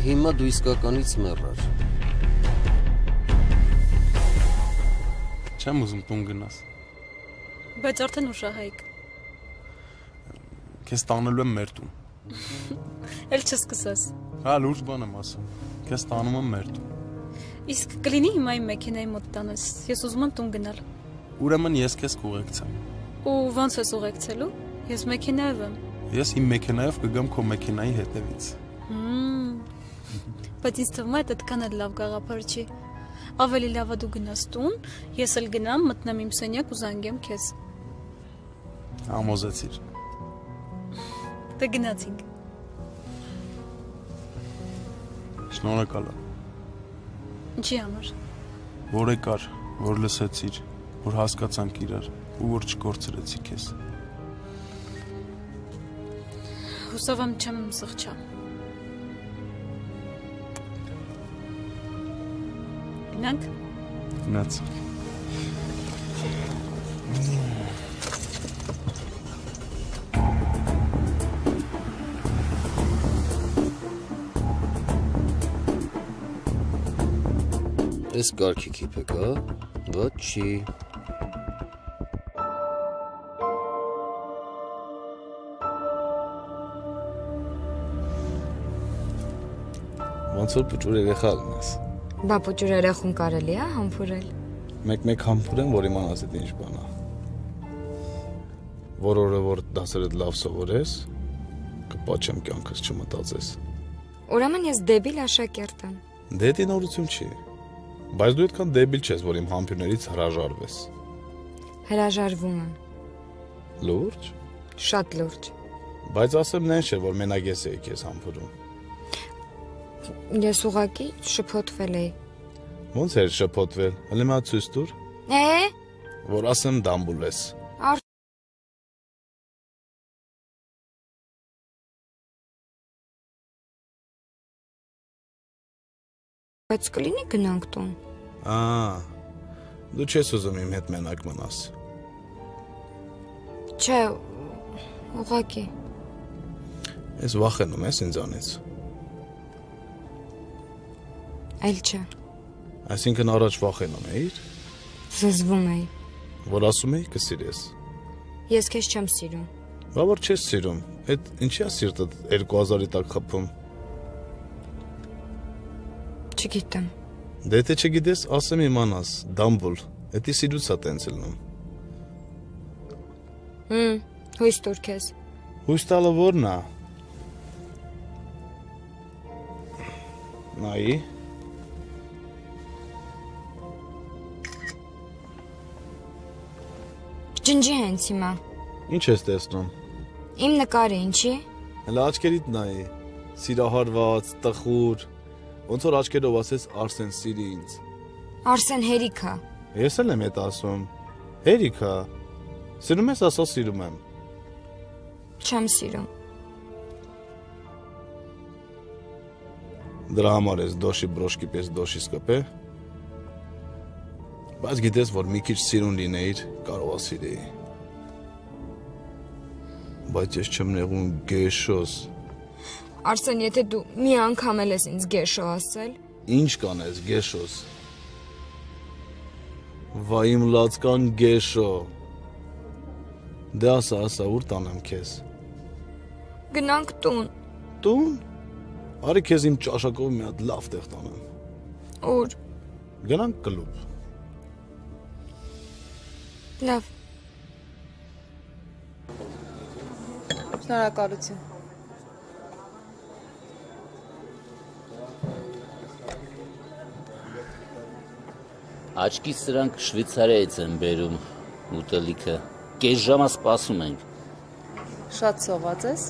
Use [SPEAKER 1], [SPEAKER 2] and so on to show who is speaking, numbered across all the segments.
[SPEAKER 1] հիմա դու իսկականից մեռար։
[SPEAKER 2] Չեմ ուզում տուն գնաս։
[SPEAKER 3] Բայց արդեն ուշ է Հայկ։
[SPEAKER 2] Քեզ տանելու եմ մեր տուն։
[SPEAKER 3] Էլ չսկսես։
[SPEAKER 2] Հա, լուրջ բան եմ ասում։ Քեզ տանում եմ մեր տուն։
[SPEAKER 3] Իսկ կլինի հիմա իմ մեքենայի մոտ տանես։ Ես ուզում եմ տուն գնալ։
[SPEAKER 2] Ուրեմն ես քեզ կուղեկցեմ։
[SPEAKER 3] Ու ո՞նց ես ուղեկցելու։ Ես մեքենայով եմ։
[SPEAKER 2] Ես իմ մեքենայով կգամ քո մեքենայի հետևից։
[SPEAKER 3] Բայց ինձ թվում է այդքան էլ լավ գաղափար չի։ Ավելի լավ է դու գնաս տուն, ես էլ գնամ, մտնեմ իմ սենյակ ու զանգեմ քեզ։
[SPEAKER 2] Համոզեցիր։
[SPEAKER 3] Դե գնացինք։
[SPEAKER 2] Շնորհակալ եմ։
[SPEAKER 3] Ինչի համար։
[SPEAKER 2] Որ եկար, որ լսեցիր, որ հասկացանք իրար ու որ չկորցրեցի քեզ։
[SPEAKER 3] Հուսով եմ չեմ սղճա։ Գնանք։
[SPEAKER 2] Գնաց։
[SPEAKER 1] Էս կարգի քիփեք, հա? Ոչ չի։
[SPEAKER 2] Ոնց որ փոճուր երեխա գնաս։
[SPEAKER 4] Բա փոճուր երախուն կարելի է համբուրել։
[SPEAKER 2] Մեկ համբուրեմ, որ իմանաս այդ ինչ բան է։ Որ օրը որ դասերդ լավ սովորես, կպաչեմ կյանքս չմտածես։
[SPEAKER 4] Ուրեմն ես դեբիլ աշակերտ եմ։
[SPEAKER 2] Դե դա նորություն չի։ Բայց դու այդքան դեբիլ չես, որ իմ համբուրներից հրաժարվես։
[SPEAKER 4] Հրաժարվում եմ։
[SPEAKER 2] Լուրջ։
[SPEAKER 4] Շատ լուրջ։
[SPEAKER 2] Բայց ասեմ նեն չէ, որ մենակ ես էի քեզ համբուրում։
[SPEAKER 4] Ես ուղղակի շփոթվել էի։
[SPEAKER 2] Ոնց էր շփոթվել։ Հələ մա ցույց տուր։ Որ ասեմ դամբուլ ես։
[SPEAKER 4] Բայց կլինի գնանք տուն։
[SPEAKER 2] Դու չես ուզում իմ հետ մենակ մնաս։
[SPEAKER 4] Չէ, ուղղակի։
[SPEAKER 2] Ես վախենում ես ինձանից։
[SPEAKER 4] Այլ չէ։
[SPEAKER 2] Այսինքն առաջ վախենում էիր։
[SPEAKER 4] Զզվում էի։
[SPEAKER 2] Որ ասում էի կսիրես։
[SPEAKER 4] Ես քեզ չեմ սիրում։
[SPEAKER 2] Բա որ չես սիրում։ Այդ ինչի՞ է սիրտդ 2000-ի տակ խփում։
[SPEAKER 4] Չգիտեմ։
[SPEAKER 2] Դե թե չգիտես, ասեմ իմանաս, դամբուլ, էդի սիրուց է տենց ելնում։
[SPEAKER 4] Հույս տուր քեզ։
[SPEAKER 2] Հույս տալը որն է։ Նայի։
[SPEAKER 4] Ջնջի հենց հիմա։
[SPEAKER 2] Ինչ ես տեսնում։
[SPEAKER 4] Իմ նկարը ինչի։
[SPEAKER 2] Հələ աչքերիդ նայի։ Սիրահարված, տխուր։ Ոնց որ աչքերով ասես Արսեն սիրի ինձ։
[SPEAKER 4] Արսեն հերիքա։
[SPEAKER 2] Ես էլ եմ այդ ասում։ Հերիքա։ Սիրում ես, ասա սիրում եմ։
[SPEAKER 4] Չեմ սիրում։
[SPEAKER 2] Դրա համար ես դոշի բրոշկի պես դոշի սկպե։ Բայց գիտես, որ մի քիչ սիրուն լինեիր, կարող է սիրեի։ Բայց ես չեմ նեղում գեշոս։
[SPEAKER 4] Արսեն, եթե դու մի անգամ էլ ես ինձ գեշո ասել։
[SPEAKER 2] Ինչ կանես գեշոս։ Վայ իմ լացկան գեշո։ Դե ասա, ուր տանեմ քեզ։
[SPEAKER 4] Գնանք տուն։
[SPEAKER 2] Տուն։ Արի քեզ իմ ճաշակով մի հատ լավ տեղ տանեմ։
[SPEAKER 4] Ուր։
[SPEAKER 2] Գնանք կլուբ։
[SPEAKER 4] Լավ։
[SPEAKER 5] Շնորհակալություն։
[SPEAKER 6] Աչքից սրանք Շվեյցարիայից են բերում ուտելիքը։ Կես ժամա սպասում ենք։
[SPEAKER 5] Շատ սոված ես։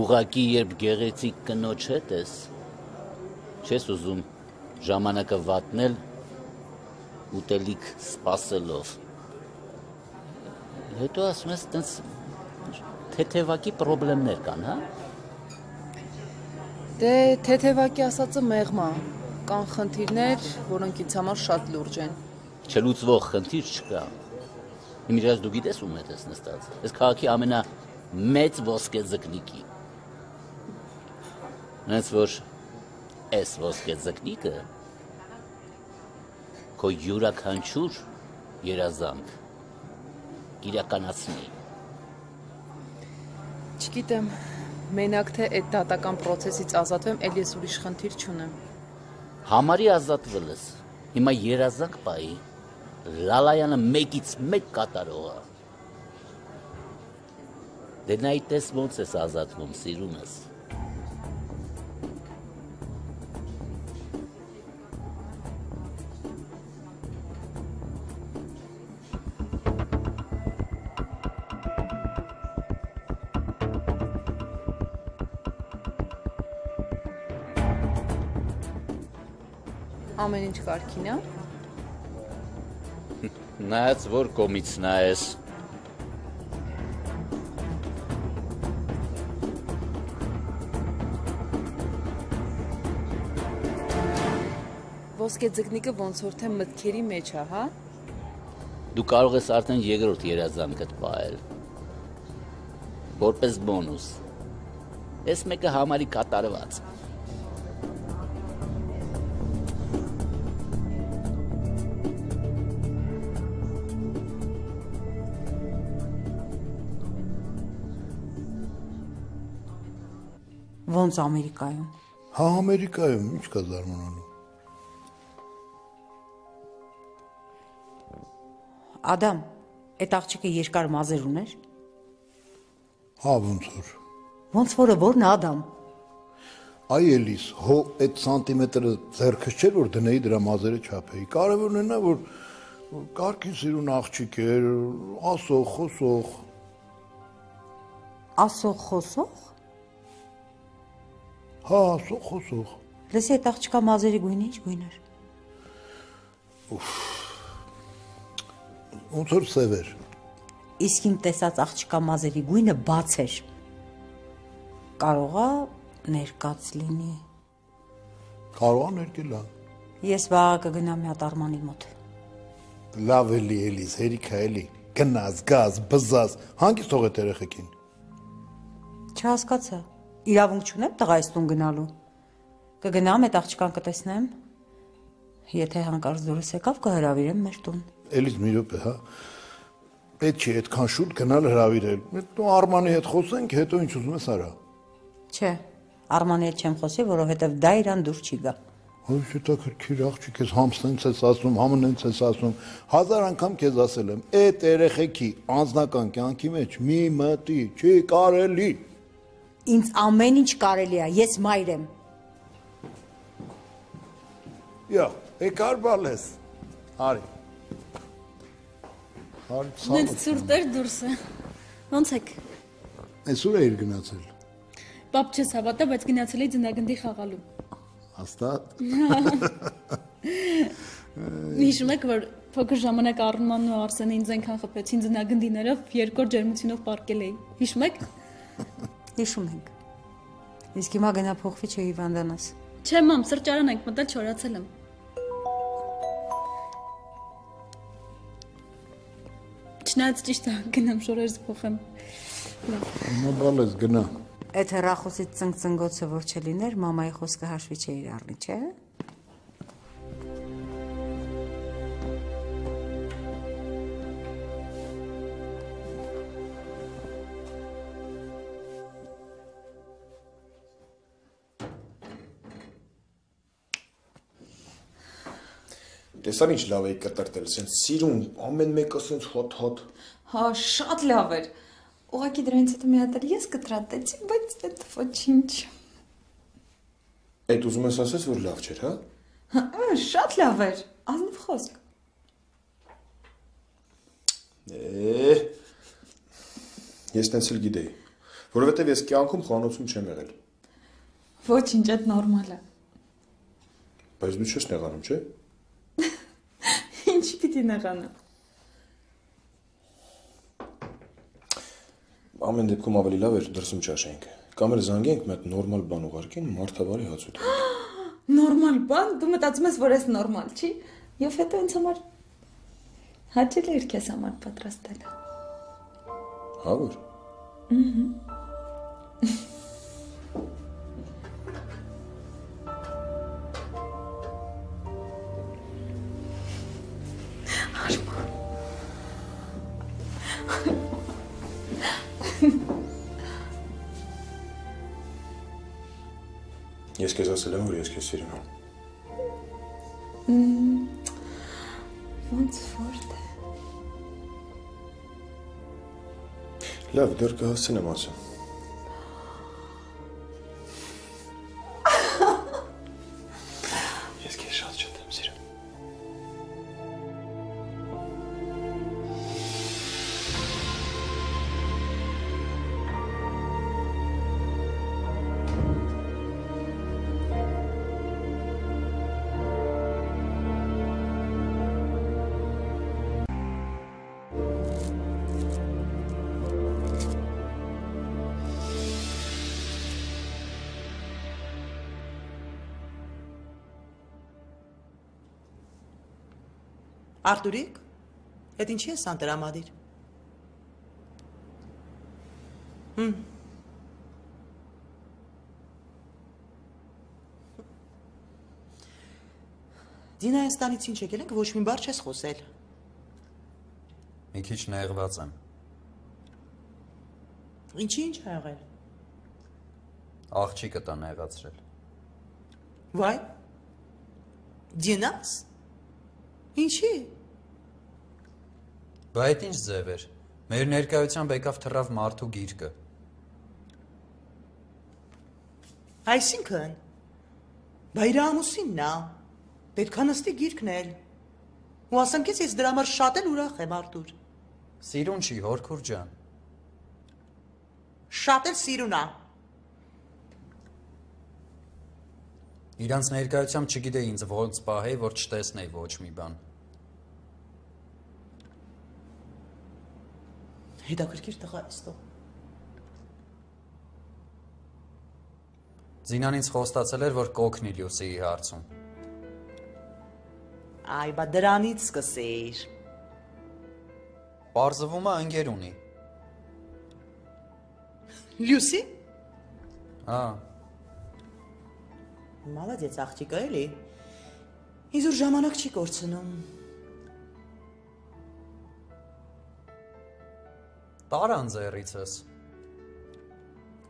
[SPEAKER 6] Ուղղակի երբ գեղեցիկ կնոջ հետ ես, չես ուզում ժամանակը վատնել ուտելիք սպասելով։ Հետո ասում ես տենց թեթևակի պրոբլեմներ կան, հա։
[SPEAKER 5] Դե թեթևակի ասածը մեղմ է։ Կան խնդիրներ, որոնք ինձ համար շատ լուրջ են։
[SPEAKER 6] Չլուծվող խնդիր չկա։ Իմիջիայից դու գիտես ում հետ ես նստած։ Այս քաղաքի ամենամեծ ոսկե ձկնիկի։ Հենց որ Այս ոսկե ձկնիկը քո յուրաքանչյուր երազանք իրականացնի։
[SPEAKER 5] Չգիտեմ, մենակ թե այդ դատական process-ից ազատվեմ, էլ ես ուրիշ խնդիր չունեմ։
[SPEAKER 6] Համարի ազատվել ես։ Հիմա երազանք պայի Լալայանը մեկից մեկ կատարողը։ Դե նայ տես ոնց ես ազատվում, սիրունս։
[SPEAKER 5] Ամեն ինչ կարգին է։
[SPEAKER 6] Նայած որ կոմից նայես։
[SPEAKER 5] Ոսկե ձկնիկը ոնց որ թե մտքերի մեջ է, հա։
[SPEAKER 6] Դու կարող ես արդեն երկրորդ երազանքդ պահել։ Որպես բոնուս։ Այս մեկը համարի կատարված։
[SPEAKER 7] Ոնց Ամերիկայում։
[SPEAKER 8] Հա Ամերիկայում ինչ կա զարմանալու։
[SPEAKER 7] Ադամ, այդ աղջիկը երկար մազեր ուներ։
[SPEAKER 8] Հա ոնց որ։
[SPEAKER 7] Ոնց որը որն է Ադամ։
[SPEAKER 8] Այ Էլիս, հո այդ սանտիմետրը ձեռքս չէր որ դնեի դրա մազերը չափեի։ Կարևորն է նա որ կարգին սիրուն աղջիկ էր, ասող, խոսող։
[SPEAKER 7] Ասող խոսող։
[SPEAKER 8] Հա, ասող, խոսող։
[SPEAKER 7] Լսի այդ աղջկա մազերի գույնը ինչ գույն էր։
[SPEAKER 8] Ոնց որ սև էր։
[SPEAKER 7] Իսկ իմ տեսած աղջկա մազերի գույնը բաց էր։ Կարող է ներկած լինի։
[SPEAKER 8] Կարող է ներկել է։
[SPEAKER 7] Ես վաղը կգնամ մի հատ Արմանի մոտ։
[SPEAKER 8] Լավ էլի Էլիս, հերիքա էլի։ Գնաց, գազ, բզազ, հանգիստ թող այդ երեխեքին։
[SPEAKER 7] Չհասկացա։ Իրավունք չունեմ տղայիս տուն գնալու։ Կգնամ այդ աղջկան կտեսնեմ։ Եթե հանկարծ դուրս եկավ կհրավիրեմ մեր տուն։
[SPEAKER 8] Էլիս մի րոպե, հա։ Պետք չի այդքան շուտ գնալ հրավիրել։ Դու Արմանի հետ խոսենք, հետո ինչ ուզում ես արա։
[SPEAKER 7] Չէ, Արմանի հետ չեմ խոսի, որովհետև դա իրան դուր չի գա։
[SPEAKER 8] Ո՞վ հետաքրքիր աղջիկ ես, համստենց ես ասում, համնենց ես ասում։ 1000 անգամ քեզ ասել եմ, այդ երեխեքի անձնական կյանքի մեջ մի մտի, չի կարելի։
[SPEAKER 7] Ինձ ամեն ինչ կարելի է, ես մայր եմ։
[SPEAKER 8] Յա, եկար բալես։ Արի։ Արի ցավ։
[SPEAKER 3] Նենց ցուրտ էր դուրսը։ Ոնց եք։
[SPEAKER 8] Այսօր էիր գնացել։
[SPEAKER 3] Պապ չես հավատա, բայց գնացել էի ձնագնդի խաղալու։
[SPEAKER 8] Հաստատ։
[SPEAKER 3] Հիշում եք, որ փոքր ժամանակ Արմանն ու Արսենը ինձ այնքան խփեցին ձնագնդիներով, երկրորդ ջերմությունով պարկել էի։ Հիշում եք։
[SPEAKER 7] Հիշում ենք։ Իսկ հիմա գնա փոխվի չէ հիվանդանաս։
[SPEAKER 3] Չէ, մամ, սրճարան ենք մտել, չորացել եմ։ Չնայած ճիշտ է, գնամ շորերս փոխեմ։
[SPEAKER 8] Հիմա բալես գնա։
[SPEAKER 7] Այդ հեռախոսից ծնգծնգոցը որ չլիներ, մամայի խոսքը հաշվի չէիր առնի, չէ՞։
[SPEAKER 9] Տեսան ինչ լավ էի կտրտել, սենց սիրուն, ամեն մեկը սենց հոտ։
[SPEAKER 4] Հա, շատ լավ էր։ Ուղղակի դրանից հետո մի հատ ես կտրատեցի, բայց այդ ոչինչ։
[SPEAKER 9] Այդ ուզում ես ասես, որ լավ չէր, հա։
[SPEAKER 4] Հա, շատ լավ էր, ազնիվ խոսք։
[SPEAKER 9] Ես տենց էլ գիտեի, որովհետև ես կյանքում խանոցում չեմ եղել։
[SPEAKER 4] Ոչինչ, այդ նորմալ է։
[SPEAKER 9] Բայց դու չես նեղանում, չէ։
[SPEAKER 4] Ինչ պիտի նեղանա։
[SPEAKER 9] Ամեն դեպքում ավելի լավ էր դրսում ճաշենք։ Կամ էլ զանգենք, մի հատ նորմալ բան ուղարկեն, մարդավարի հաց ուտենք։
[SPEAKER 4] Նորմալ բան, դու մտածում ես, որ ես նորմալ չի, եւ հետո ինձ համար հաճելի էր քեզ համար պատրաստել։
[SPEAKER 9] Հա որ։ Ես քեզ ասել եմ, որ ես քեզ սիրում եմ։
[SPEAKER 4] Ոնց որ դե։
[SPEAKER 9] Լավ, դեռ կհասցնեմ ասեմ։ Ես քեզ շատ եմ սիրում։
[SPEAKER 10] Արտուրիկ, հետ ինչի ես սան տրամադիր։ Դինա Հայաստանից ինչ եկել ենք, ոչ մի բառ չես խոսել։
[SPEAKER 11] Մի քիչ նեղված եմ։
[SPEAKER 10] Ինչի ինչ ա եղել։
[SPEAKER 11] Աղջիկը տա նեղացրել։
[SPEAKER 10] Վայ։ Դինաս։ Ինչի։
[SPEAKER 11] Բա այդ ինչ ձև էր։ Մեր ներկայությամբ եկավ թռավ մարդու գիրկը։
[SPEAKER 10] Այսինքն, բա իր ամուսինն ա, պետք է նստի գիրքն էլ։ Ու ասեմ քեզ, ես դրա համար շատ էլ ուրախ եմ, Արտուր։
[SPEAKER 11] Սիրուն չի, Հորքուր ջան։
[SPEAKER 10] Շատ էլ սիրուն ա։
[SPEAKER 11] Իրանց ներկայությամբ չգիտեի ինձ ոնց պահեի, որ չտեսնեի ոչ մի բան։
[SPEAKER 10] Հետաքրքիր տղա ես տո։
[SPEAKER 11] Զինան ինձ խոստացել էր, որ կօգնի Լյուսիի հարցում։
[SPEAKER 10] Այ, բա դրանից սկսեիր։
[SPEAKER 11] Պարզվում է ընկեր ունի։
[SPEAKER 10] Լյուսի։
[SPEAKER 11] Հա։
[SPEAKER 10] Մալադեց աղջիկը էլի։ Իզուր ժամանակ չի կորցնում։
[SPEAKER 11] Տարան ձեռիցս։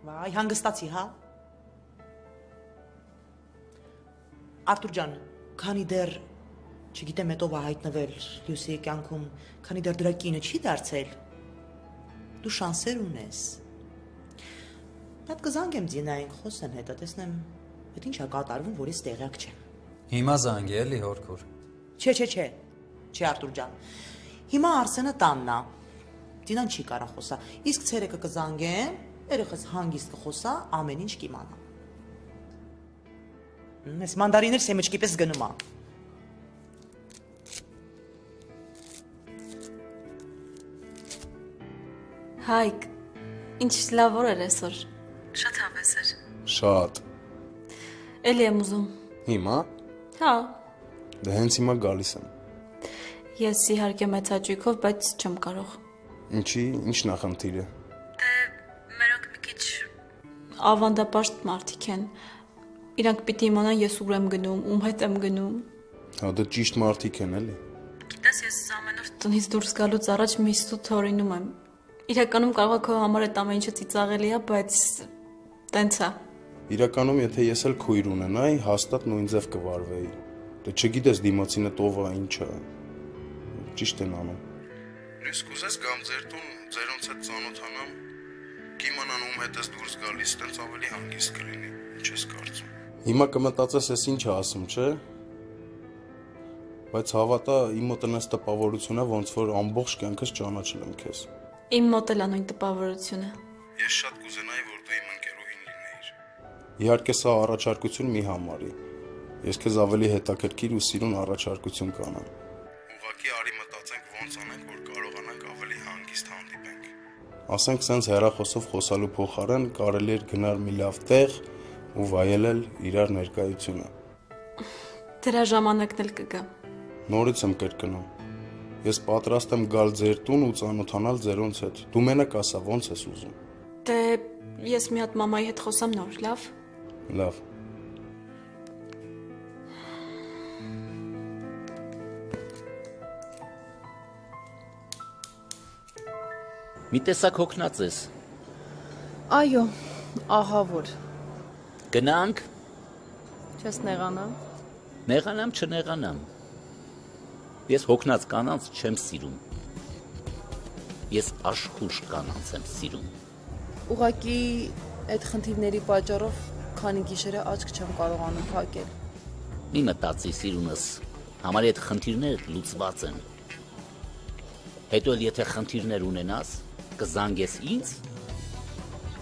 [SPEAKER 10] Վայ, հանգստացի, հա։ Արտուր ջան, քանի դեռ, չգիտեմ հետով է հայտնվել Լյուսիի կյանքում, քանի դեռ դրա կինը չի դարձել, դու շանսեր ունես։ Այդ կզանգեմ Դինային, խոսեմ հետը, տեսնեմ, այդ ինչ է կատարվում, որ ես տեղյակ չեմ։
[SPEAKER 11] Հիմա զանգի էլի Հորքուր։
[SPEAKER 10] Չէ, Արտուր ջան։ Հիմա Արսենը տանն է։ Դինան չի կարող խոսա։ Իսկ ցերեկը կզանգեմ, երեխաս հանգիստ կխոսա, ամեն ինչ կիմանա։ Ես մանդարիներ սեմեջկի պես գնում ա։
[SPEAKER 3] Հայկ, ինչ լավ օր էր այսօր։ Շատ հավես էր։
[SPEAKER 9] Շատ։
[SPEAKER 3] Էլի եմ ուզում։
[SPEAKER 9] Հիմա։
[SPEAKER 3] Հա։
[SPEAKER 9] Դե հենց հիմա գալիս եմ։
[SPEAKER 3] Ես իհարկե մեծ հաճույքով, բայց չեմ կարող։
[SPEAKER 9] Ինչի, ինչ նախնդիր է։
[SPEAKER 3] Դե մերոնք մի քիչ ավանդապաշտ մարդիկ են։ Իրանք պիտի իմանան ես ուր եմ գնում, ում հետ եմ գնում։
[SPEAKER 9] Հա, դա ճիշտ մարդիկ են, էլի։
[SPEAKER 3] Գիտես, ես ամեն օր տնից դուրս գալուց առաջ մի սուտ հորինում եմ։ Իրականում կարող է քո համար այդ ամեն ինչը ծիծաղելի է, բայց տենց է։
[SPEAKER 9] Իրականում, եթե ես էլ քույր ունենայի, հաստատ նույն ձև կվարվեի։ Դե չգիտես դիմացինը տովա ինչ է։ Ճիշտ են անում։ Ես կուզես գամ ձեր տուն, ձերոնց հետ ծանոթանամ, կիմանան ում հետ ես դուրս գալիս, տենց ավելի հանգիստ կլինի, ինչ ես կարծում։ Հիմա կմտածես ես ինչ է ասում, չէ՞։ Բայց հավատա, իմ մոտ այնպես տպավորություն է, ոնց որ ամբողջ կյանքս ճանաչել եմ քեզ։
[SPEAKER 3] Իմ մոտ էլ անույն տպավորությունը։
[SPEAKER 9] Ես շատ կուզենայի, որ դու իմ ընկերուհին լինեիր։ Իհարկե սա առաջարկություն մի համարի։ Ես քեզ ավելի հետաքրքիր ու սիրուն առաջարկություն կանեմ։ Ուղղակի արի մտածենք ոնց անենք, որ կարողանանք ավելի հանգիստ հանդիպենք։ Ասենք սենց հեռախոսով խոսալու փոխարեն կարելի էր գնալ մի լավ տեղ ու վայելել իրար ներկայությունը։
[SPEAKER 3] Դրա ժամանակն էլ կգա։
[SPEAKER 9] Նորից եմ կրկնում։ Ես պատրաստ եմ գալ ձեր տուն ու ծանոթանալ ձերոնց հետ։ Դու մենակ ասա ոնց ես ուզում։
[SPEAKER 3] Դե ես մի հատ մամայի հետ խոսամ նոր, լավ։
[SPEAKER 9] Լավ։
[SPEAKER 6] Մի տեսակ հոգնած ես։
[SPEAKER 5] Այո, ահա որ։
[SPEAKER 6] Գնանք։
[SPEAKER 5] Չես նեղանա։
[SPEAKER 6] Նեղանամ, չնեղանամ։ Ես հոգնած կանանց չեմ սիրում։ Ես աշխուժ կանանց եմ սիրում։
[SPEAKER 5] Ուղղակի այդ խնդիրների պատճառով քանի գիշերը աչք չեմ կարողանում փակել։
[SPEAKER 6] Մի մտածի սիրունս, համարի այդ խնդիրները լուծված են։ Հետո էլ եթե խնդիրներ ունենաս, կզանգես ինձ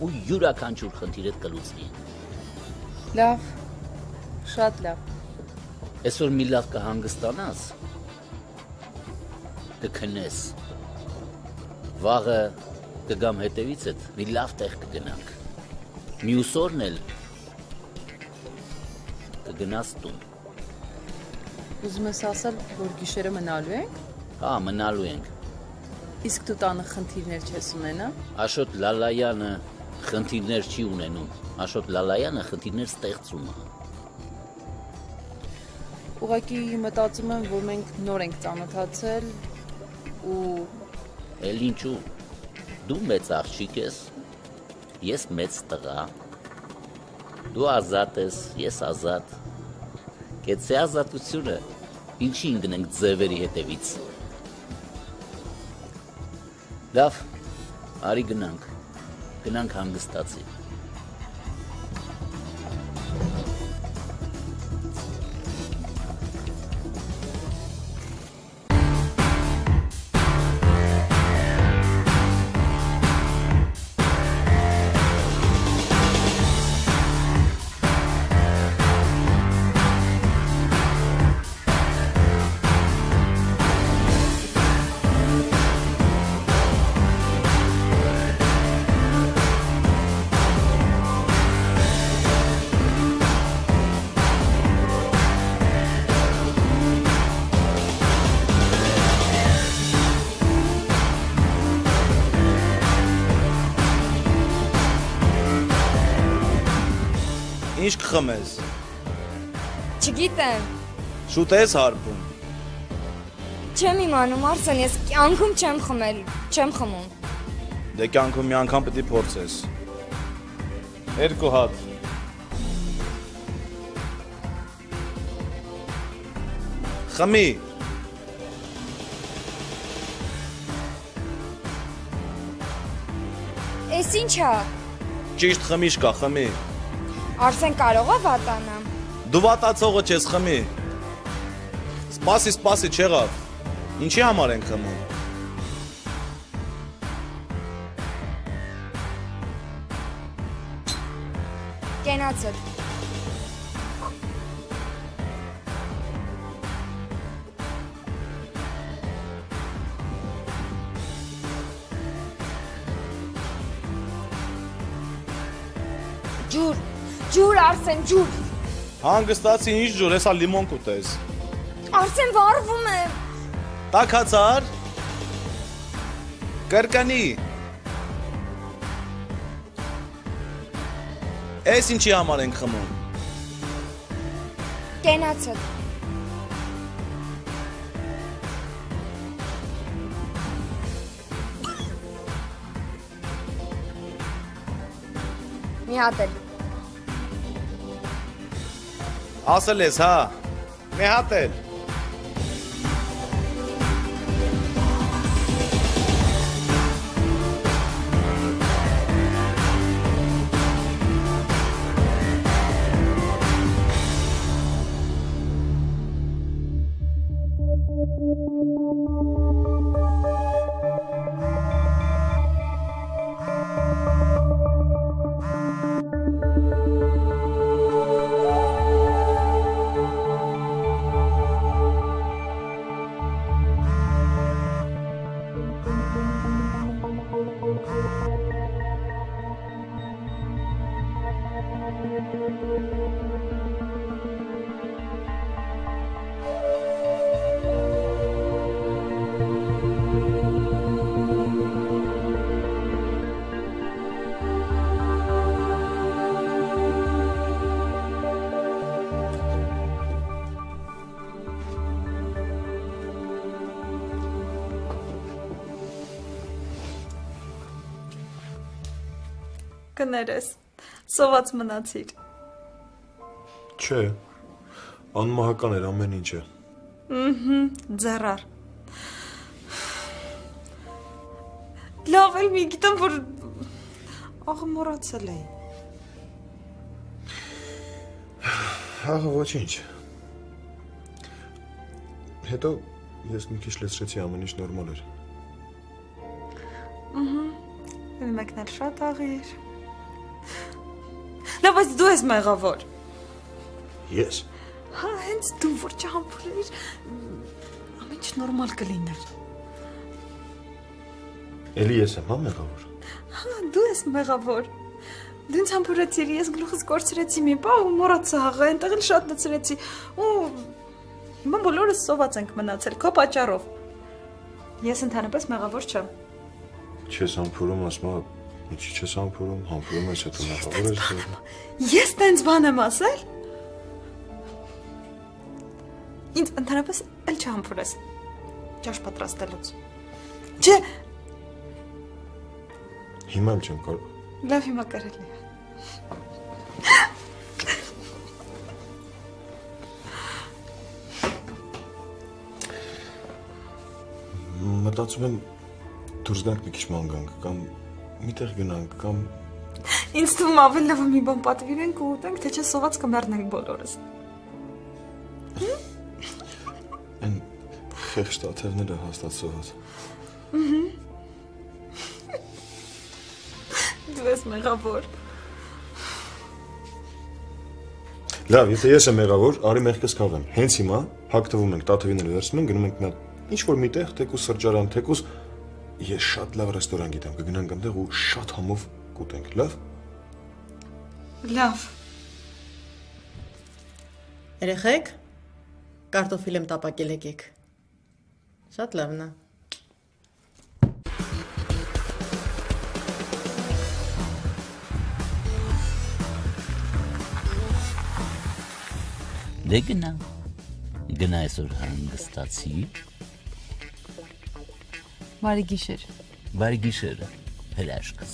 [SPEAKER 6] ու յուրաքանչյուր խնդիրդ կլուծվի։
[SPEAKER 5] Լավ, շատ լավ։
[SPEAKER 6] Այսօր մի լավ կհանգստանաս, կքնես, վաղը կգամ հետևիցդ, մի լավ տեղ կգնանք, մյուս օրն էլ կգնաս տուն։
[SPEAKER 5] Ուզում ես ասել, որ գիշերը մնալու ենք։
[SPEAKER 6] Հա, մնալու ենք։
[SPEAKER 5] Իսկ դու տանը խնդիրներ չես ունենա։
[SPEAKER 6] Աշոտ Լալայանը խնդիրներ չի ունենում, Աշոտ Լալայանը խնդիրներ ստեղծում է։
[SPEAKER 5] Ուղղակի մտածում եմ, որ մենք նոր ենք ծանոթացել ու
[SPEAKER 6] Էլ ինչու, դու մեծ աղջիկ ես, ես մեծ տղա, դու ազատ ես, ես ազատ, կեցե ազատությունը, ինչին գնենք ձևերի հետևից։ Լավ, արի գնանք հանգստացի։
[SPEAKER 2] Ինչ կխմես։
[SPEAKER 12] Չգիտեմ։
[SPEAKER 2] Շուտ ես հարբում։
[SPEAKER 12] Չեմ իմանում, Արսեն, ես կյանքում չեմ խմում։
[SPEAKER 2] Դե կյանքում մի անգամ պետք է փորձես։ 2 հատ։ Խմի։
[SPEAKER 12] Էս ի՞նչ է։
[SPEAKER 2] Ճիշտ խմիշ կա, խմի։
[SPEAKER 12] Արսեն կարող է վատանամ։
[SPEAKER 2] Դու վատացողը չես, խմի։ Սպասի, չեղավ։ Ինչի համար ենք խմում։
[SPEAKER 12] Կենացդ։ Ջուր, Արսեն, ջուր։
[SPEAKER 2] Հանգստացի, ինչ ջուր, հեսա լիմոն կուտես։
[SPEAKER 12] Արսեն, վառվում է։
[SPEAKER 2] Տաքացար։ Կրկնի։ Էս ինչի համար ենք խմում։
[SPEAKER 12] Կենացդ։ Մի հատ էլ։
[SPEAKER 2] Ասել ես, հա, մի հատ էլ։
[SPEAKER 3] Կներես, սոված մնացիր։
[SPEAKER 13] Չէ։ Անմահական էր ամեն ինչը։
[SPEAKER 4] Ձեռար։ Լավ էլ մի գիտեմ, որ աղը մոռացել էի։
[SPEAKER 13] Ահա ոչինչ։ Հետո ես մի քիչ լցրեցի, ամեն ինչ նորմալ էր։
[SPEAKER 4] Մեկն էլ շատ աղիր։ Լավ, բայց դու ես մեղավոր։
[SPEAKER 13] Ես։
[SPEAKER 4] Հա, հենց դու որ չհամբուրեիր, ամեն ինչ նորմալ կլիներ։
[SPEAKER 13] Էլի ես եմ, հա, մեղավոր։
[SPEAKER 4] Հա, դու ես մեղավոր։ Դու ինձ համբուրեցիր, ես գլուխս կորցրեցի մի պահ ու մոռացա աղը, այնտեղ էլ շատ լցրեցի։ Ու հիմա բոլորս սոված ենք մնացել քո պատճառով։ Ես ընդհանրապես մեղավոր չեմ։
[SPEAKER 13] Չես համբուրում, ասма, ինչի չես համբուրում, համբուրում ես, հետո մեղավոր ես դու։
[SPEAKER 4] Ես տենց բան եմ ասել։ Ինձ ընդհանրապես էլ չհամբուրես։ Ճաշ պատրաստելուց։ Չէ։
[SPEAKER 13] Հիմա էլ չեմ կարող։
[SPEAKER 4] Լավ, հիմա կարելի է։
[SPEAKER 13] Մտածում եմ դուրս գանք մի քիչ ման գանք, կամ միտեղ գնանք, կամ
[SPEAKER 4] Ինձ թվում ավելի լավ մի բան պատվիրենք ու ուտենք, թե չէ սոված կմեռնենք բոլորս։
[SPEAKER 13] Այն խեղճ տաթևները հաստատ սոված։
[SPEAKER 4] Դու ես մեղավոր։
[SPEAKER 13] Լավ, եթե ես եմ մեղավոր, արի մեղքս քաղեմ։ Հենց հիմա հակ տվում ենք, տաթևիները վերցնում ենք, գնում ենք մի ինչ որ միտեղ, թեկուս սրճարան, թեկուս ես շատ լավ ռեստորան գիտեմ, կգնանք այնտեղ ու շատ համով կուտենք, լավ։
[SPEAKER 4] Լավ։
[SPEAKER 10] Երեխեք, կարտոֆիլ եմ տապակել եկեք։ Շատ լավն է։
[SPEAKER 6] Դե գնա այսօր հանգստացի։
[SPEAKER 5] Բարի գիշեր։
[SPEAKER 6] Բարի գիշեր, հրաշքս։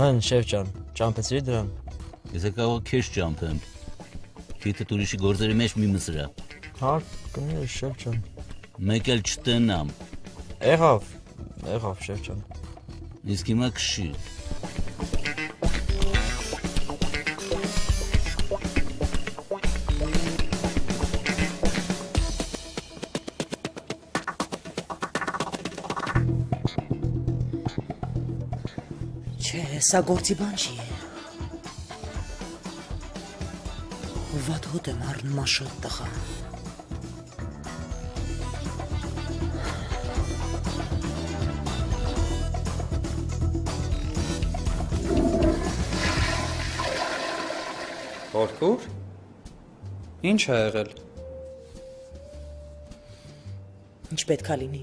[SPEAKER 14] Հան, շեֆ ջան, ճամփեցի դրան։
[SPEAKER 6] Ես կարող քեզ ճամփեմ։ Քիթը ուրիշի գործերի մեջ մի մսրա։
[SPEAKER 14] Հա, կներես շեֆ ջան։
[SPEAKER 6] Մեկ էլ չտնամ։
[SPEAKER 14] Եղավ շեֆ ջան։
[SPEAKER 6] Իսկ հիմա քշի։
[SPEAKER 10] Չէ, սա գործի բան չի։ Վատ հոտ եմ առնում աշոտ տղա։
[SPEAKER 11] Հորքուր։ Ինչ է եղել։
[SPEAKER 10] Ինչ պետք է լինի։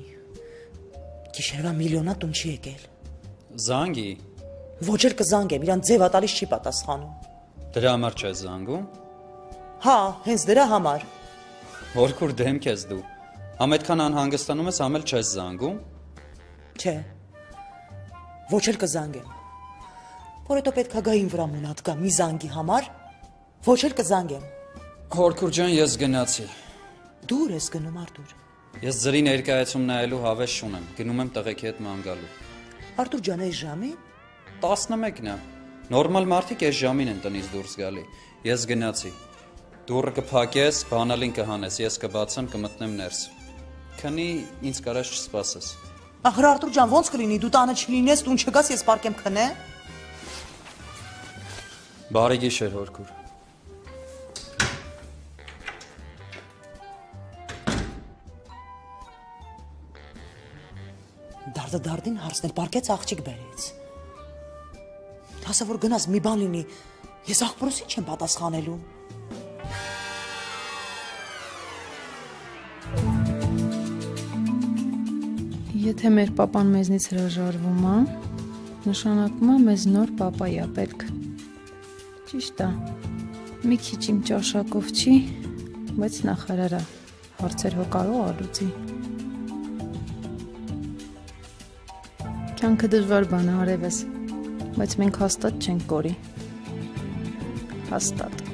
[SPEAKER 10] Գիշերվա միլիոնա տուն չի եկել։
[SPEAKER 11] Զանգի։
[SPEAKER 10] Ոչ էլ կզանգեմ, իրան ձևատալիս չի պատասխանում։
[SPEAKER 11] Դրա համար չես զանգում։
[SPEAKER 10] Հա, հենց դրա համար։
[SPEAKER 11] Հորքուր դեմք ես դու։ Համ այդքան անհանգստանում ես, համ էլ չես զանգում։
[SPEAKER 10] Չէ։ Ոչ էլ կզանգեմ։ Որ հետո պետք է գային վրա մունատ գա մի զանգի համար։ Ոչ էլ կզանգեմ։
[SPEAKER 11] Հորքուր ջան, ես գնացի։
[SPEAKER 10] Դուր ես գնում, Արտուր։
[SPEAKER 11] Ես ձրի ներկայացում նայելու հավես չունեմ։ Գնում եմ տղեկի հետ ման գալու։
[SPEAKER 10] Արտուր ջան, այս ժամի
[SPEAKER 11] 11-ն է։ Նորմալ մարդիկ այս ժամին են տնից դուրս գալի։ Ես գնացի։ Դուռը կփակես, բանալին կհանես, ես կբացեմ, կմտնեմ ներս։ Քանի ինձ կարաս չսպասես։
[SPEAKER 10] Ախր Արտուր ջան, ո՞նց կլինի, դու տանը չլինես, տուն չգաս, ես պարկեմ քնե։
[SPEAKER 11] Բարի գիշեր, հորքուր։
[SPEAKER 10] Դարդին հարցնել, պարկեց աղջիկ բերեց։ Հասա որ գնաս մի բան լինի, ես աղբորոսի չեմ պատասխանելու։
[SPEAKER 5] Եթե մեր պապան մեզնից հրաժարվում է, նշանակում է մեզ նոր պապայա պետք։ Ճիշտ է։ Մի քիչ իմ ճաշակով չի, Բայց նախարարա հարցեր հո կարող ալուծի։ Կյանքը դժվար բան է արևս, բայց մենք հաստատ չենք կորի։ Հաստատ։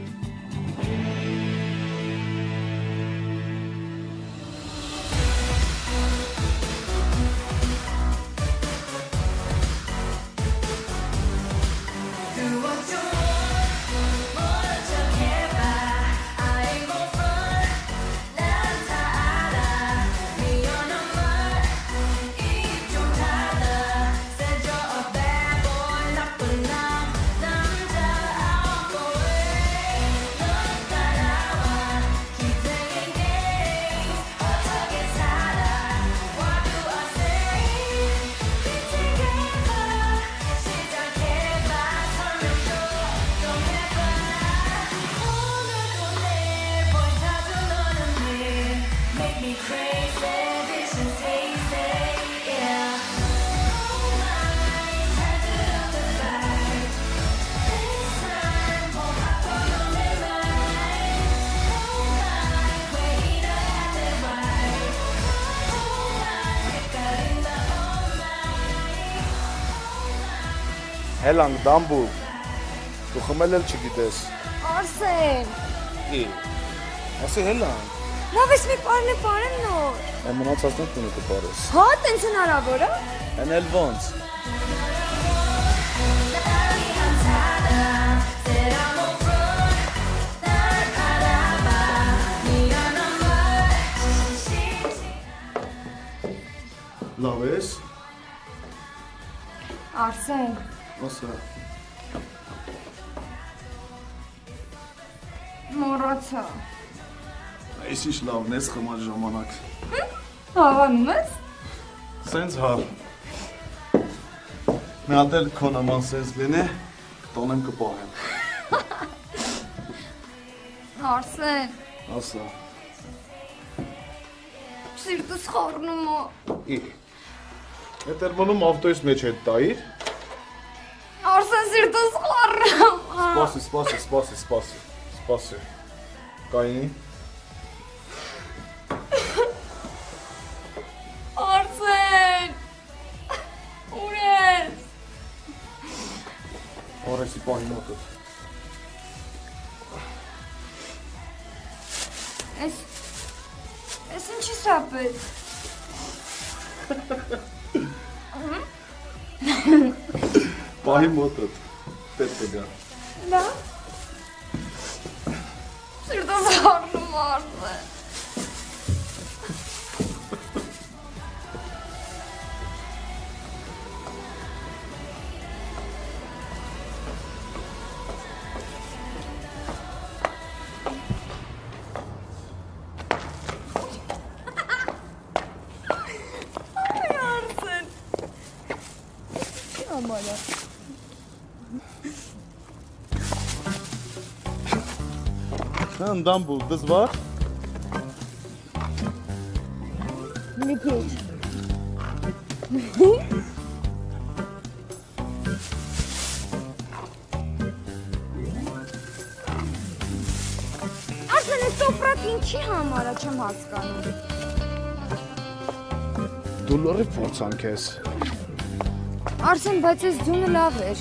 [SPEAKER 2] Հելանք դամբուլ, դու խմել էլ չգիտես։
[SPEAKER 12] Արսեն։
[SPEAKER 2] Ի, ասի հելանք։
[SPEAKER 12] Լավ ես մի պարն է պարեն նոր։
[SPEAKER 2] Է մնացածն տունը կպարես։
[SPEAKER 12] Հա, տենց հնարավոր է։
[SPEAKER 2] Են էլ ոնց։ Լավ ես։
[SPEAKER 12] Արսեն։
[SPEAKER 2] Ասա։
[SPEAKER 12] Մոռացա։
[SPEAKER 2] Այս ինչ լավն ես խմած ժամանակ։
[SPEAKER 12] Հավանում ես։
[SPEAKER 2] Սենց հա։ Մի հատ էլ քո նման սենց լինի, տոնեմ կպահեմ։
[SPEAKER 12] Արսեն։
[SPEAKER 2] Ասա։
[SPEAKER 12] Սիրտս խառնում է։
[SPEAKER 2] Ի։ Էդ էլ մնում ավտոյիս մեջ հետ տայիր։
[SPEAKER 12] Արսեն սիրտս խառնում է։
[SPEAKER 2] Սպասի։ Կայնի։
[SPEAKER 12] Արսեն։ Ուր ես։
[SPEAKER 2] Օրեսի պահի մոտը։
[SPEAKER 12] Ես ինչի սապեց։
[SPEAKER 2] Պահի մոտըտ, պետք է գա։
[SPEAKER 12] Լավ։ Սիրտս խառնում Արսեն։
[SPEAKER 2] Դամբուլ, դզվար։
[SPEAKER 12] Մի քիչ։ Արսեն, այս սոպրատ ինչի համար է, չեմ հասկանում։
[SPEAKER 2] Դու լրի փորձանք ես։
[SPEAKER 12] Արսեն, բայց այս ձյունը լավ էր։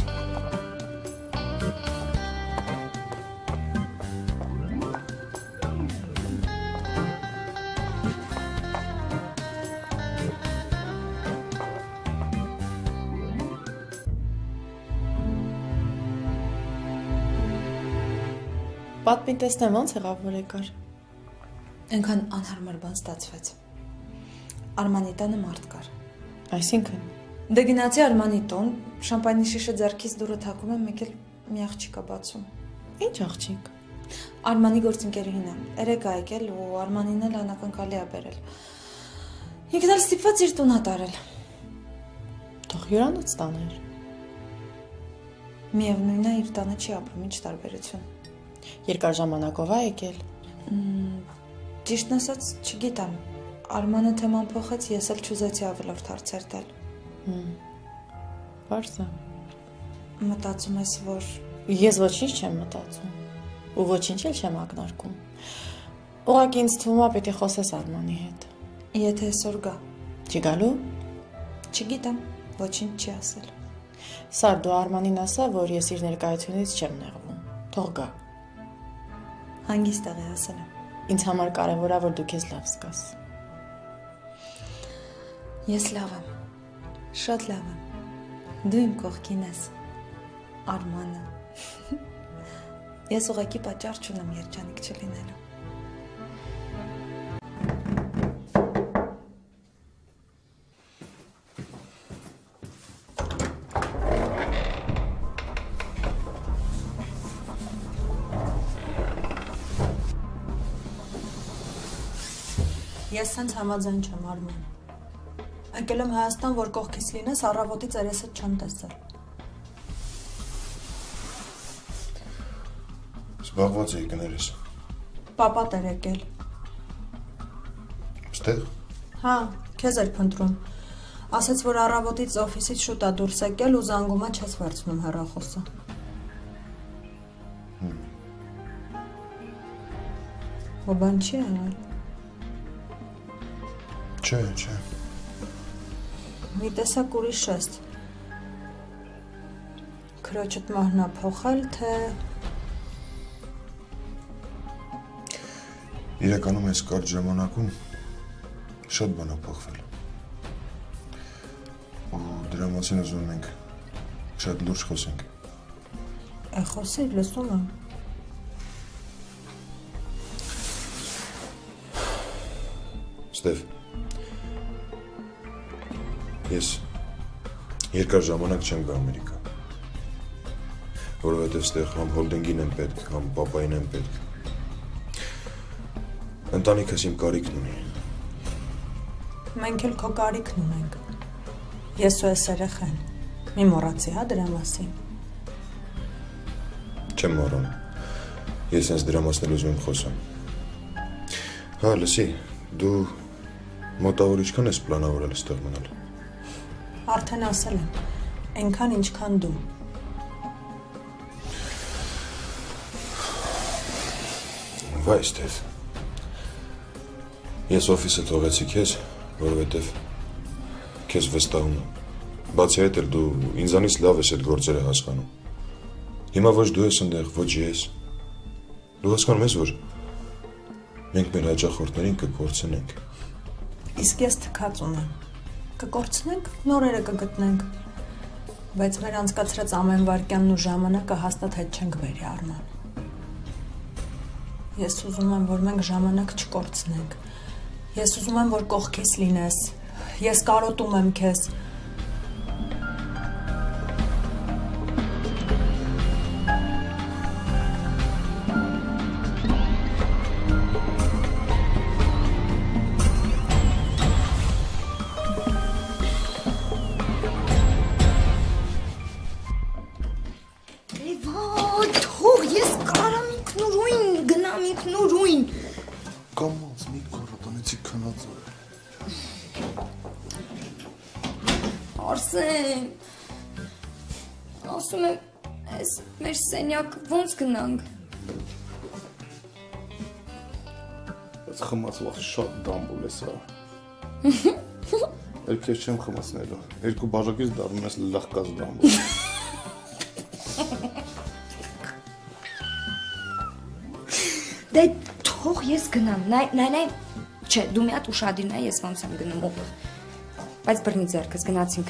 [SPEAKER 5] Պատմի տեսնեմ ոնց եղավ որ եկար։
[SPEAKER 3] Այնքան անհարմար բան ստացվեց։ Արմանի տանը մարդ կար։
[SPEAKER 5] Այսինքն
[SPEAKER 3] Դե գնացի Արմանի տուն, շամպայնի շիշը ձեռքից դուրը թակում եմ, մեկ էլ մի աղջիկ է բացում։
[SPEAKER 5] Ինչ աղջիկ։
[SPEAKER 3] Արմանի գործընկերուհին է։ Երեք է եկել ու Արմանին էլ անակնկալի է բերել։ Ինքն էլ ստիպված իր տուն է տարել։
[SPEAKER 5] Թող հյուրանոց տաներ։
[SPEAKER 3] Միևնույնն է, իր տանը չի ապրում, ինչ տարբերություն։
[SPEAKER 5] Երկար ժամանակով է եկել։
[SPEAKER 3] Ճիշտն ասած, չգիտեմ։ Արմանը թեման փոխեց, ես էլ չուզեցի ավելորդ հարցեր տալ։
[SPEAKER 5] Պարզ է։
[SPEAKER 3] Մտածում ես, որ
[SPEAKER 5] ես ոչինչ չեմ մտածում։ Ու ոչինչ էլ չեմ ակնարկում։ Ուղղակի ինձ թվում է պետք է խոսես Արմանի հետ։
[SPEAKER 4] Եթե այսօր գա։
[SPEAKER 5] Չի գալու։
[SPEAKER 4] Չգիտեմ, ոչինչ չի ասել։
[SPEAKER 5] Սար, դու Արմանին ասա, որ ես իր ներկայությունից չեմ նեղվում։ Թող գա։
[SPEAKER 4] Հանգիստ եղի ասել եմ։
[SPEAKER 5] Ինձ համար կարևոր է, որ դու քեզ լավ զգաս։
[SPEAKER 4] Ես լավ եմ։ Շատ լավ եմ։ Դու իմ կողքին ես։ Արմանը։ Ես ուղղակի պատճառ չունեմ երջանիկ չլինելու։ Ես սենց համաձայն չեմ, Արման։ Եկել եմ Հայաստան, որ կողքից լինես, առավոտից երեսդ չեմ տեսել։
[SPEAKER 13] Զբաղված էի կներես։
[SPEAKER 4] Պապատ էր եկել։
[SPEAKER 13] Ստեղ։
[SPEAKER 4] Հա, քեզ էր փնտրում։ Ասեց, որ առավոտից օֆիսից շուտ է դուրս եկել ու զանգումա չես վերցնում հեռախոսը։ Ո բան չի եղել։
[SPEAKER 13] Չէ։
[SPEAKER 4] Մի տեսակ ուրիշ ես։ Քրոջդ մահնա փոխել, թե…
[SPEAKER 13] Իրականում այս կարճ ժամանակում շատ բան ա փոխվել։ Ու դրա մասին ուզում ենք շատ լուրջ խոսենք։
[SPEAKER 4] Խոսիր, լսում եմ։
[SPEAKER 13] Ստև, ես երկար ժամանակ չեմ գա Ամերիկա, որովհետև ստեղ համ հոլդինգին եմ պետք, համ պապային եմ պետք։ Ընտանիքս իմ կարիքն ունի։
[SPEAKER 4] Մենք էլ քո կարիքն ունենք։ Ես ու ես երեխան։ Մի մոռացի, հա, դրա մասին։
[SPEAKER 13] Չեմ մոռանում։ Ես հենց դրա մասին ուզում եմ խոսամ։ Հա, լսի, դու մոտավոր ինչքան ես պլանավորել ստեղ մնալ։
[SPEAKER 4] Արդեն ասել եմ, այնքան ինչքան դու։
[SPEAKER 13] Վայ, Ստև։ Ես օֆիսը թողեցի քեզ, որովհետև քեզ վստահում եմ։ Բացի այդ էլ դու ինձանից լավ ես այդ գործերը հասկանում։ Հիմա ոչ դու ես ընդեղ, ոչ ես։ Դու հասկանում ես, որ մենք մեր հաճախորդներին կկորցնենք։
[SPEAKER 4] Իսկ ես թքած ունեմ։ Կկորցնենք, նորերը կգտնենք։ Բայց մեր անցկացրած ամեն վայրկյանն ու ժամանակը հաստատ հետ չենք բերի, Արման։ Ես ուզում եմ, որ մենք ժամանակ չկորցնենք։ Ես ուզում եմ, որ կողքիս լինես։ Ես կարոտում եմ քեզ։
[SPEAKER 12] Արսեն, ասում եմ, ես մեր սենյակ ոնց գնանք։
[SPEAKER 9] Այս խմացվող շատ դամբուլ ես, հա։ Էլ քեզ չեմ խմացնելու, երկու բաժակից դառնում ես լղկած դամբուլ։
[SPEAKER 12] Դե թող ես գնամ, նայ, չէ, դու մի հատ ուշադիր նայ, ես ոնց եմ գնում ուղղ։ Բայց բռնի ձեռքս, գնացինք։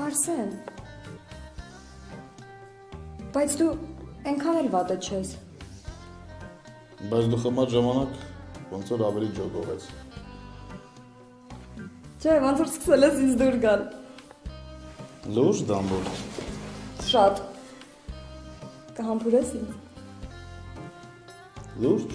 [SPEAKER 12] Արսեն, բայց դու ենքան էլ վատը չես։
[SPEAKER 9] Բայց դու խմած ժամանակ ոնց որ ավելի ջոգով ես։
[SPEAKER 12] Չէ, ոնց որ սկսել ես ինձ դուր գալ։
[SPEAKER 9] Լուրջ դամբուրդ։
[SPEAKER 12] Շատ։ Կհամբուրես ինձ։
[SPEAKER 9] Լուրջ։